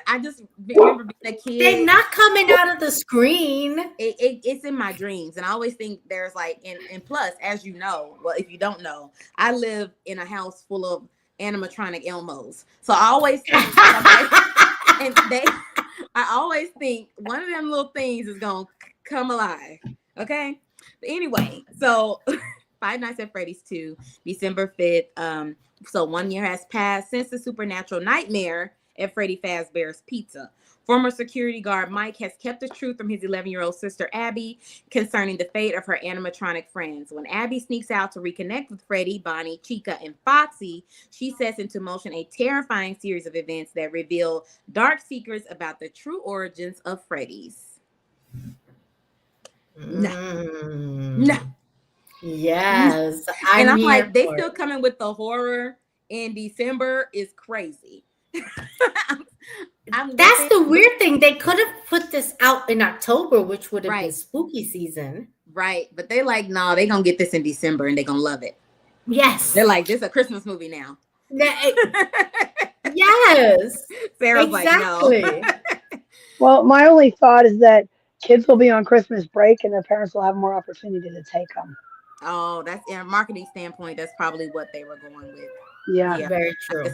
I just remember being a kid. They're not coming out of the screen. It's in my dreams, and I always think there's like, and plus, as you know, well, if you don't know, I live in a house full of animatronic Elmos, so I always think I always think one of them little things is gonna come alive. Okay, but anyway, so Five Nights at Freddy's 2, December 5th. So 1 year has passed since the supernatural nightmare at Freddy Fazbear's Pizza. Former security guard Mike has kept the truth from his 11-year-old sister Abby concerning the fate of her animatronic friends. When Abby sneaks out to reconnect with Freddy, Bonnie, Chica, and Foxy, she sets into motion a terrifying series of events that reveal dark secrets about the true origins of Freddy's. No. Yes, And I'm here like, they for still it. coming with the horror in December is crazy. That's the weird thing. They could have put this out in October, which would have been Right. spooky season. Right. But they like, no, they're going to get this in December and they're going to love it. Yes. They're like, this is a Christmas movie now. Yes. Sarah's exactly. like, no. Well, my only thought is that kids will be on Christmas break and their parents will have more opportunity to take them. Oh, that's in a marketing standpoint. That's probably what they were going with. Yeah. Very true. I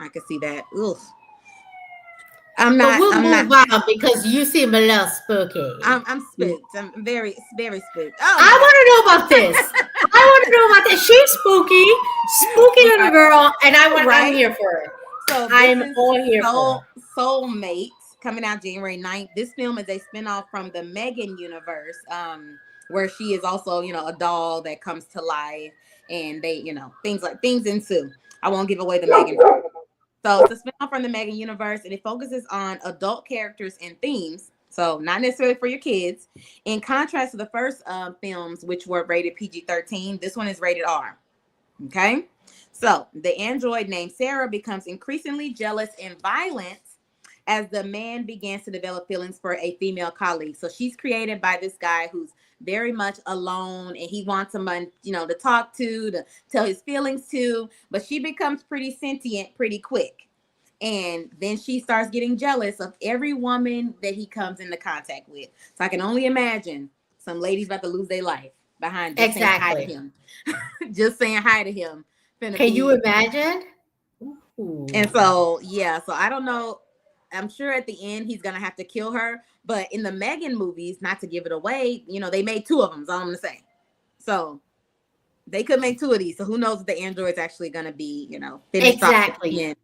could see that. Oof. I'm not. But we'll I'm move not. on because you seem a little spooky. I'm spooked. I'm very, very spooked. Oh, I want to know about this. I want to know about this. She's spooky little girl, and I'm here for it. So I'm all here for it. Soulmates coming out January 9th. This film is a spinoff from the Megan universe, where she is also, a doll that comes to life, and they, things ensue. I won't give away the Megan. So it's a spinoff from the Megan universe, and it focuses on adult characters and themes. So not necessarily for your kids. In contrast to the first films, which were rated PG-13, this one is rated R. Okay. So the android named Sarah becomes increasingly jealous and violent as the man begins to develop feelings for a female colleague. So she's created by this guy who's very much alone, and he wants someone, to talk to tell his feelings to, but she becomes pretty sentient pretty quick. And then she starts getting jealous of every woman that he comes into contact with. So I can only imagine some ladies about to lose their life behind just saying hi to him. Just saying hi to him. Can you imagine? Ooh. And so, so I don't know. I'm sure at the end he's going to have to kill her. But in the Megan movies, not to give it away, they made 2 of them. That's all I'm going to say. So they could make 2 of these. So who knows if the android's actually going to be, finished. Exactly.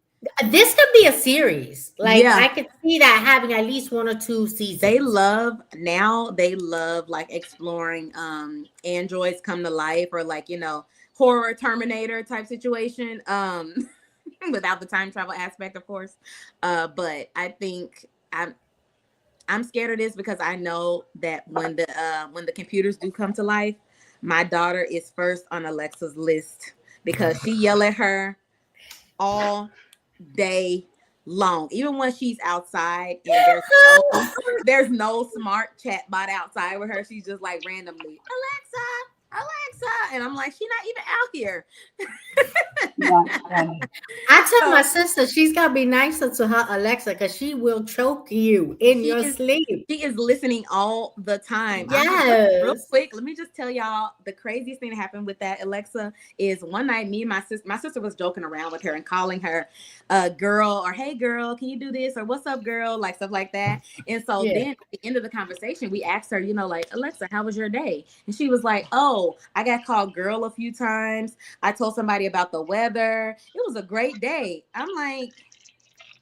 This could be a series. I could see that having at least 1 or 2 seasons. They love like exploring androids come to life, or like, horror Terminator type situation. Without the time travel aspect, of course. But I think I'm scared of this because I know that when the computers do come to life, my daughter is first on Alexa's list because she yell at her all day long, even when she's outside and there's no smart chat bot outside with her. She's just like randomly, Alexa, and I'm like, she's not even out here. I tell my sister she's got to be nicer to her Alexa because she will choke you in your sleep. She is listening all the time. Yes. Real quick, let me just tell y'all the craziest thing that happened with that Alexa is one night me and my sister was joking around with her and calling her girl, or hey girl, can you do this, or what's up girl, like stuff like that. And so then at the end of the conversation we asked her, like, Alexa, how was your day? And she was like, oh, I got called girl a few times. I told somebody about the weather. It was a great day. I'm like,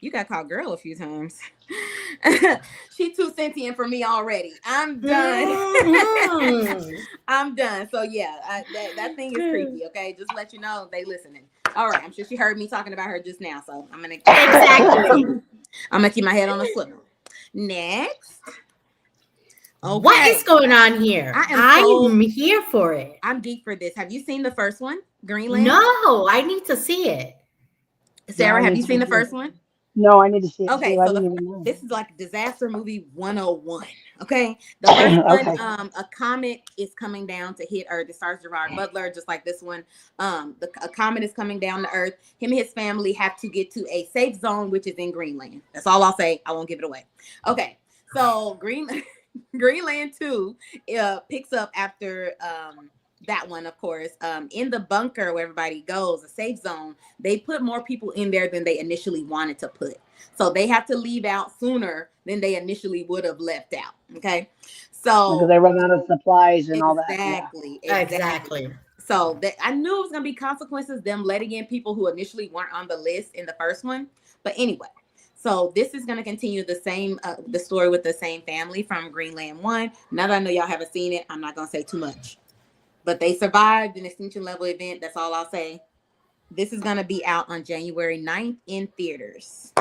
you got called girl a few times. She too sentient for me already. I'm done. I'm done. So that thing is creepy. Okay, just let you know they listening. All right, I'm sure she heard me talking about her just now, so I'm gonna keep my head on a swivel. Next. Okay. What is going on here? I'm here for it. I'm geek for this. Have you seen the first one, Greenland? No, I need to see it. Sarah, have you seen the first one? No, I need to see it. Okay, so this is like disaster movie 101. Okay, the first one, a comet is coming down to hit Earth. It stars Gerard Butler, just like this one. A comet is coming down to Earth. Him and his family have to get to a safe zone, which is in Greenland. That's all I'll say. I won't give it away. Okay, so Greenland 2 picks up after that one, of course. In the bunker where everybody goes, a safe zone, they put more people in there than they initially wanted to put. So they have to leave out sooner than they initially would have left out. Okay. So because they run out of supplies and all that. Exactly. So I knew it was going to be consequences, them letting in people who initially weren't on the list in the first one. But anyway, so this is going to continue the same, the story with the same family from Greenland 1. Now that I know y'all haven't seen it, I'm not going to say too much. But they survived an extinction level event. That's all I'll say. This is going to be out on January 9th in theaters.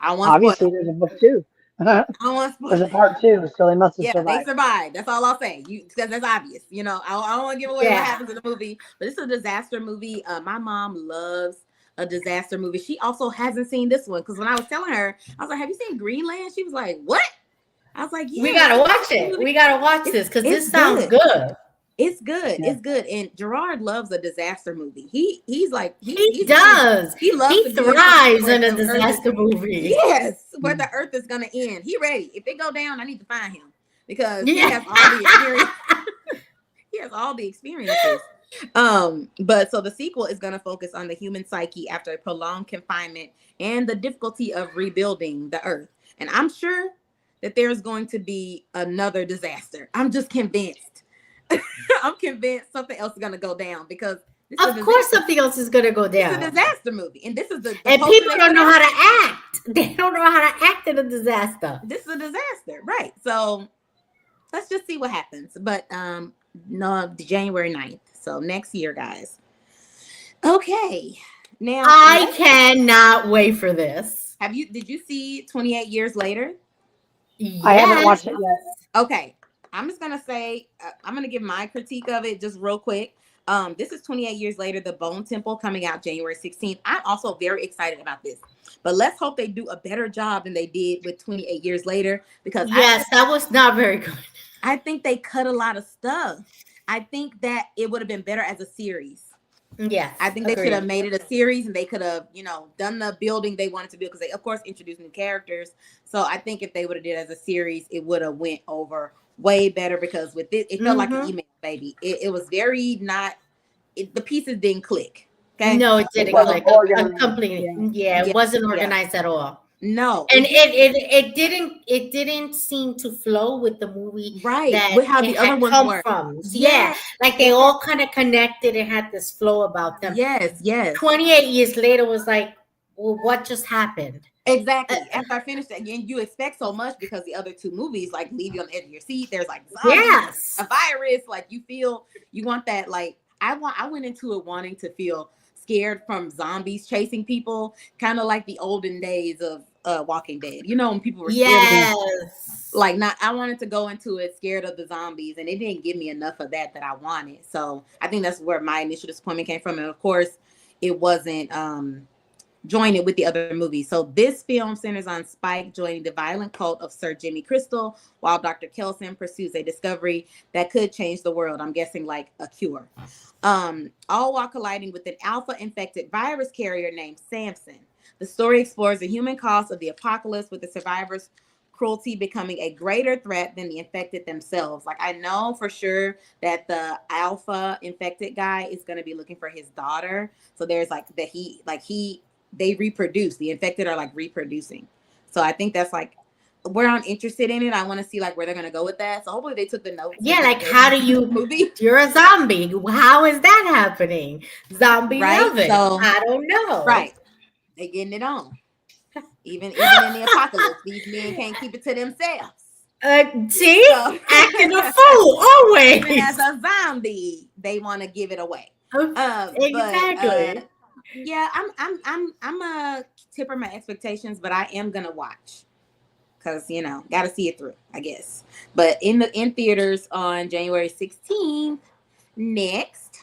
Obviously, there's a book too. There's a part 2, so they must have survived. They survived. That's all I'll say. Because that's obvious. I don't want to give away what happens in the movie. But this is a disaster movie. My mom loves a disaster movie. She also hasn't seen this one. Because when I was telling her, I was like, have you seen Greenland? She was like, what? I was like, yeah. We got to watch it. We got to watch this because this sounds good. It's good. Yeah. It's good. And Gerard loves a disaster movie. He does. He thrives in a disaster movie. Yes, where the earth is gonna end. He ready. If it go down, I need to find him because he has all the experience. He has all the experiences. But so the sequel is gonna focus on the human psyche after a prolonged confinement and the difficulty of rebuilding the earth. And I'm sure that there's going to be another disaster. I'm just convinced. I'm convinced something else is going to go down because of course something else is going to go down. It's a disaster movie, and this is the and people don't know how to act. They don't know how to act in a disaster. This is a disaster, right? So let's just see what happens. But no, January 9th, so next year, guys. Okay, now I cannot wait for this. Did you see 28 Years Later? Yes. I haven't watched it yet. Okay. I'm just going to say, I'm going to give my critique of it just real quick. This is 28 years later, The Bone Temple, coming out January 16th. I'm also very excited about this. But let's hope they do a better job than they did with 28 years later, because Yes, that was not very good. I think they cut a lot of stuff. I think that it would have been better as a series. Yes, I think they agreed. should have made it a series, and they could have, done the building they wanted to build, because they, of course, introduced new characters. So I think if they would have did it as a series, it would have went over way better, because with it felt like an email, baby. It was very not, the pieces didn't click. Okay. No, it didn't click. Completely. Yeah, it wasn't organized at all. No. And it didn't seem to flow with the movie, right? That with how the other ones were. From. Yeah, like they all kind of connected and had this flow about them. Yes. 28 years later was like, well, what just happened? Exactly. After I finished that, again, you expect so much, because the other two movies like leave you on the edge of your seat. There's like zombies, a virus, like you want that. Like I went into it wanting to feel scared from zombies chasing people, kind of like the olden days of Walking Dead. When people were scared of I wanted to go into it scared of the zombies, and it didn't give me enough of that I wanted. So I think that's where my initial disappointment came from. And of course, it wasn't joining with the other movies. So this film centers on Spike joining the violent cult of Sir Jimmy Crystal, while Dr. Kelson pursues a discovery that could change the world. I'm guessing like a cure. All while colliding with an alpha-infected virus carrier named Samson. The story explores the human cost of the apocalypse, with the survivors' cruelty becoming a greater threat than the infected themselves. Like, I know for sure that the alpha-infected guy is going to be looking for his daughter. So there's they reproduce. The infected are like reproducing. So I think that's like where I'm interested in it. I want to see like where they're going to go with that. So hopefully they took the notes. Yeah, like how do you you're a zombie. How is that happening? Zombie loving. So I don't know. Right. They getting it on. Even in the apocalypse, these men can't keep it to themselves. See? So, acting a fool always. Even as a zombie, they want to give it away. Exactly. But, yeah, I'm a temper my expectations, but I am gonna watch, because gotta see it through, I guess. But in theaters on January 16th. Next,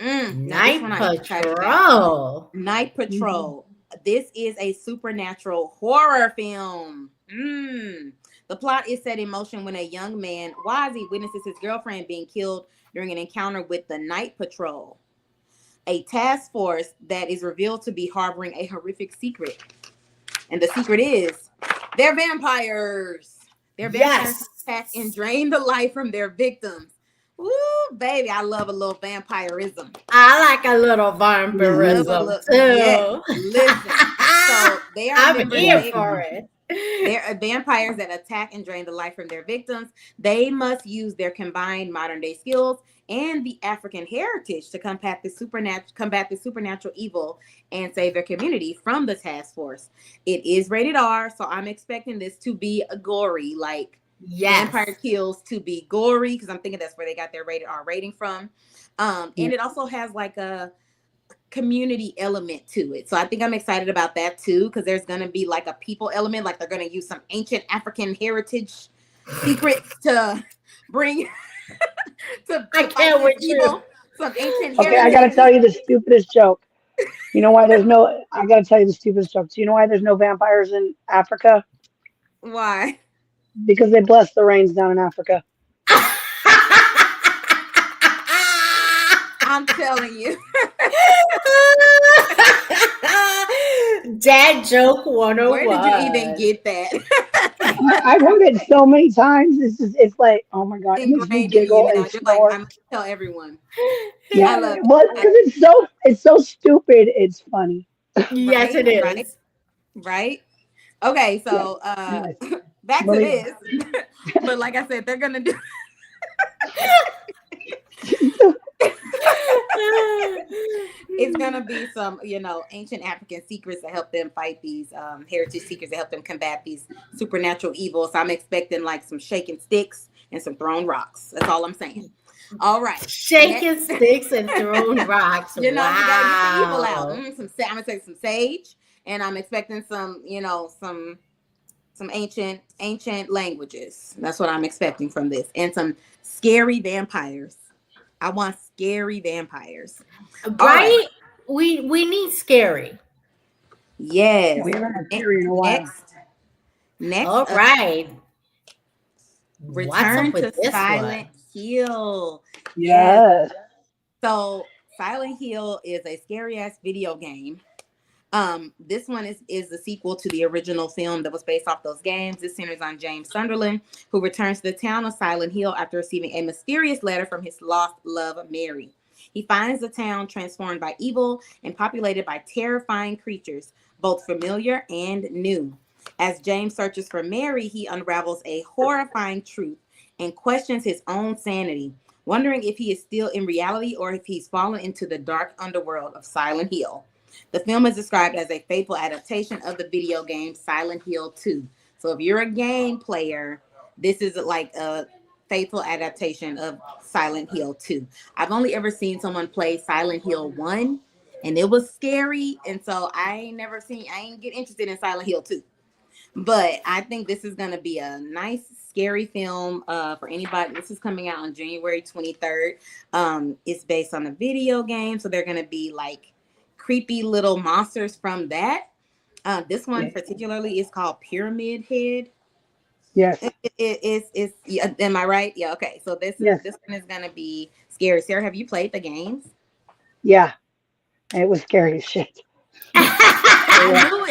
Night Patrol. Night Patrol. This is a supernatural horror film. The plot is set in motion when a young man, Wazzy, witnesses his girlfriend being killed during an encounter with the Night Patrol, a task force that is revealed to be harboring a horrific secret. And the secret is they're vampires. They're vampires who attack and drain the life from their victims. Woo, baby, I love a little vampirism. I like a little vampirism too. Yeah, listen, so they are I'm here for it. They're vampires that attack and drain the life from their victims. They must use their combined modern day skills and the African heritage to combat the supernatural evil and save their community from the task force. It is rated R, so I'm expecting this to be a gory, like vampire kills to be gory, because I'm thinking that's where they got their rated R rating from. And it also has like a community element to it, so I think I'm excited about that too, because there's going to be like a people element, like they're going to use some ancient African heritage secrets to bring I can't with you. Some ancient heritage. I gotta tell you the stupidest joke. You know why there's no I gotta tell you the stupidest joke. Do you know why there's no vampires in Africa? Why? Because they bless the rains down in Africa. I'm telling you. Dad joke 101. Where did you even get that? I've heard it so many times. It's like, oh my God, it makes me giggle and snort. I'm gonna tell everyone. Yeah, I love it. Well, because it's so stupid. It's funny. Yes, it is. Right. Okay, so back to this. But like I said, they're gonna do. It's gonna be some, ancient African secrets to help them fight these heritage secrets, to help them combat these supernatural evils. So I'm expecting like some shaking sticks and some thrown rocks. That's all I'm saying. All right, shaking sticks and thrown rocks. You gotta get the evil out. I'm gonna say some sage, and I'm expecting some, some ancient languages. That's what I'm expecting from this, and some scary vampires. I want scary vampires. All right. Right? We need scary. Yeah, Yes. we haven't had theory in a while. Next All up, right. What's Return up with to this Silent one? Hill. Yes. Yes. So Silent Hill is a scary ass video game. This one is the sequel to the original film that was based off those games. This centers on James Sunderland, who returns to the town of Silent Hill after receiving a mysterious letter from his lost love, Mary. He finds the town transformed by evil and populated by terrifying creatures, both familiar and new. As James searches for Mary, he unravels a horrifying truth and questions his own sanity, wondering if he is still in reality or if he's fallen into the dark underworld of Silent Hill. The film is described as a faithful adaptation of the video game Silent Hill 2. So if you're a game player, this is like a faithful adaptation of Silent Hill 2. I've only ever seen someone play Silent Hill 1 and it was scary. And so I ain't get interested in Silent Hill 2. But I think this is going to be a nice, scary film for anybody. This is coming out on January 23rd. It's based on a video game. So they're going to be like creepy little monsters from that. This one particularly is called Pyramid Head. Yes. It's yeah, am I right? Yeah, okay. So this Yes. one is gonna be scary. Sarah, have you played the games? Yeah. It was scary as shit. I knew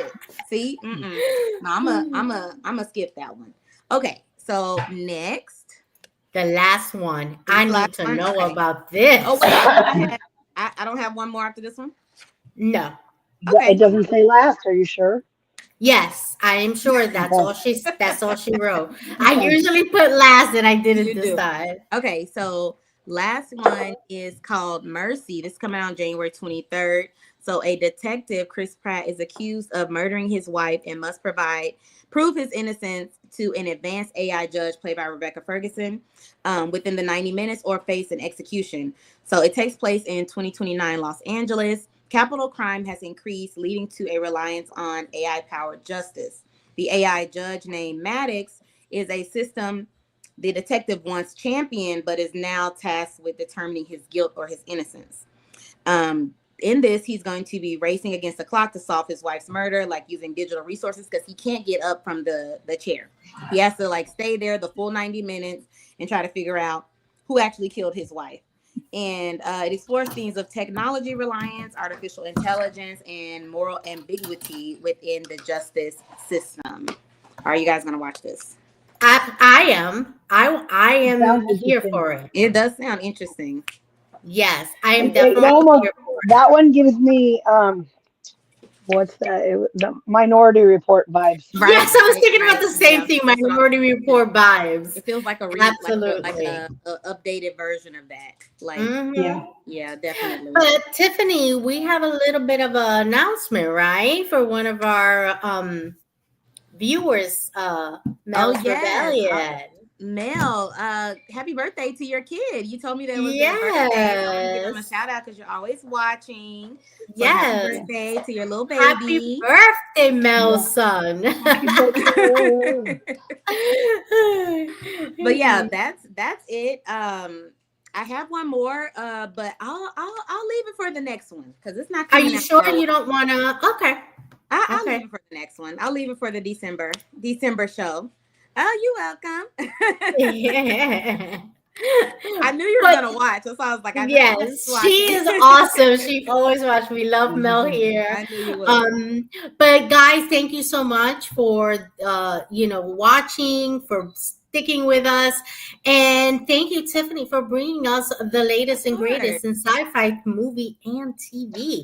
it. See? Mm-mm. No, I'm a skip that one. Okay, so next. The last one. I Last need to one? know Okay. about this. Oh wait, I don't have one more after this one. No. Okay. It doesn't say last. Are you sure? Yes, I am sure that's all Okay. that's all she wrote. I Okay. usually put last and I didn't You this do. time. Okay, so last one is called Mercy. This coming out on January 23rd. So a detective, Chris Pratt, is accused of murdering his wife and must prove his innocence to an advanced AI judge played by Rebecca Ferguson within the 90 minutes or face an execution. So it takes place in 2029 Los Angeles. Capital crime has increased, leading to a reliance on AI-powered justice. The AI judge named Maddox is a system the detective once championed, but is now tasked with determining his guilt or his innocence. In this, he's going to be racing against the clock to solve his wife's murder, like using digital resources because he can't get up from the chair. He has to like stay there the full 90 minutes and try to figure out who actually killed his wife. And it explores themes of technology reliance, artificial intelligence, and moral ambiguity within the justice system. Are you guys going to watch this? I am. I am Sounds here interesting. for it. It does sound interesting. Yes, I am It definitely almost here for it. that one gives me what's that? The Minority Report vibes. Right, Yes, I was thinking right. about the same Yeah, thing. that's what I'm Minority thinking. Report vibes. It feels like like Absolutely. a updated version of that. Like, Mhm. yeah, definitely. But Tiffany, we have a little bit of an announcement, right, for one of our viewers, Mel's Rebellion. Mel, happy birthday to your kid. You told me that it was their birthday. So I want to give them a Yes. shout out because you're always watching. So Yes. happy birthday to your little Happy baby. birthday, Mel's son. Happy birthday. But yeah, that's it. I have one more, but I'll leave it for the next one because it's not Are coming you out. sure So you don't want to? Okay. I'll Okay. leave it for the next one. I'll leave it for the December show. Oh, you're welcome. Yeah. I knew you were But- gonna watch. So I was like, I know Yes, you're she is awesome. She always watches. We love Mel here. I knew you would. But guys, thank you so much for watching, for sticking with us, and thank you, Tiffany, for bringing us the latest and greatest in sci-fi movie and TV.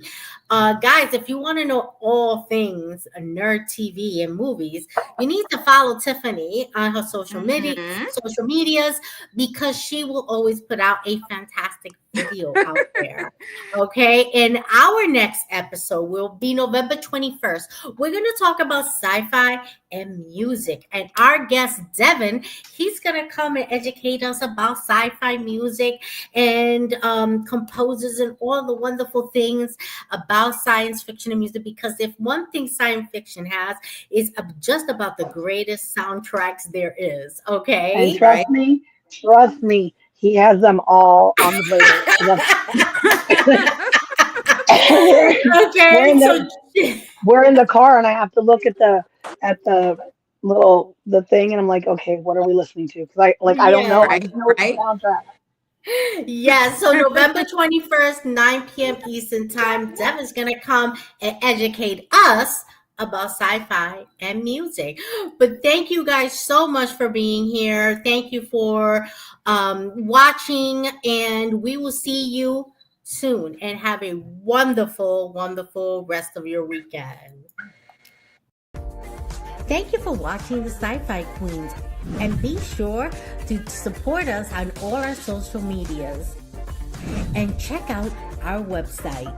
Guys, if you want to know all things nerd TV and movies, you need to follow Tiffany on her social medias because she will always put out a fantastic video out there. Okay. And our next episode will be November 21st. We're going to talk about sci-fi and music. And our guest, Devin, he's going to come and educate us about sci-fi music and composers and all the wonderful things about science fiction and music. Because if one thing science fiction has is just about the greatest soundtracks there is. And Okay. trust me, he has them all on the playlist. we're Okay. in So the we're in the car, and I have to look at the thing, and I'm like, okay, what are we listening to? Because I don't know. yeah. I Right, just know it's the right. soundtrack. Yeah, so November 21st, 9 p.m. Eastern Time, Devin's going to come and educate us about sci-fi and music. But thank you guys so much for being here. Thank you for watching, and we will see you soon. And have a wonderful, wonderful rest of your weekend. Thank you for watching the Sci-Fi Queens, and be sure to support us on all our social medias and check out our website